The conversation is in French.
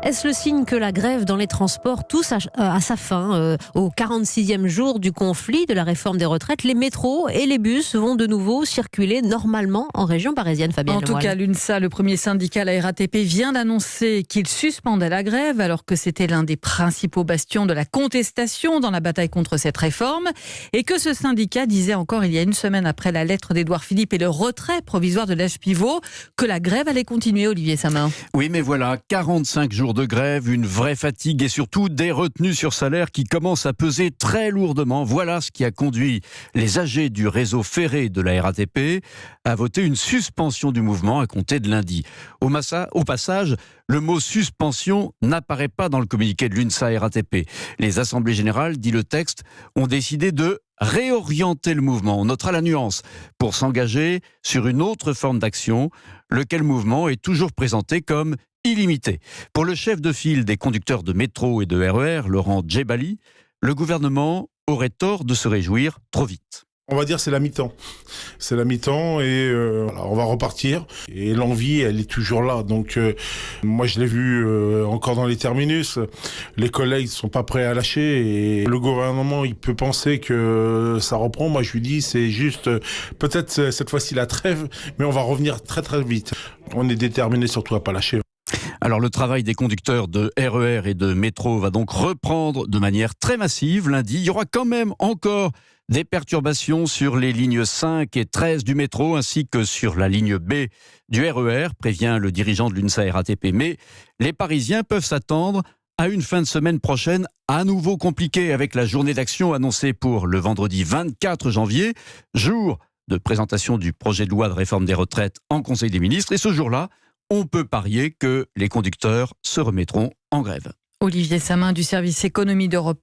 Est-ce le signe que la grève dans les transports touche à sa fin au 46e jour du conflit de la réforme des retraites, les métros et les bus vont de nouveau circuler normalement en région parisienne, Fabienne En tout Lemoyle. cas, l'UNSA, le premier syndicat, la RATP, vient d'annoncer qu'il suspendait la grève alors que c'était l'un des principaux bastions de la contestation dans la bataille contre cette réforme et que ce syndicat disait encore il y a une semaine après la lettre d'Édouard Philippe et le retrait provisoire de l'âge pivot que la grève allait continuer, Olivier Samin. Oui, mais voilà, 45 jours de grève, une vraie fatigue et surtout des retenues sur salaire qui commencent à peser très lourdement. Voilà ce qui a conduit les AG du réseau ferré de la RATP à voter une suspension du mouvement à compter de lundi. Au passage, le mot suspension n'apparaît pas dans le communiqué de l'UNSA RATP. Les assemblées générales, dit le texte, ont décidé de réorienter le mouvement. On notera la nuance pour s'engager sur une autre forme d'action, lequel mouvement est toujours présenté comme illimité. Pour le chef de file des conducteurs de métro et de RER, Laurent Djebali, le gouvernement aurait tort de se réjouir trop vite. On va dire c'est la mi-temps. C'est la mi-temps et voilà, on va repartir. Et l'envie, elle est toujours là. Donc moi je l'ai vu encore dans les terminus. Les collègues ne sont pas prêts à lâcher et le gouvernement il peut penser que ça reprend. Moi je lui dis c'est juste peut-être cette fois-ci la trêve, mais on va revenir très très vite. On est déterminés surtout à pas lâcher. Alors le travail des conducteurs de RER et de métro va donc reprendre de manière très massive lundi. Il y aura quand même encore des perturbations sur les lignes 5 et 13 du métro ainsi que sur la ligne B du RER, prévient le dirigeant de l'UNSA RATP. Mais les Parisiens peuvent s'attendre à une fin de semaine prochaine à nouveau compliquée avec la journée d'action annoncée pour le vendredi 24 janvier, jour de présentation du projet de loi de réforme des retraites en Conseil des ministres. Et ce jour-là, on peut parier que les conducteurs se remettront en grève. Olivier Samin du service économie d'Europe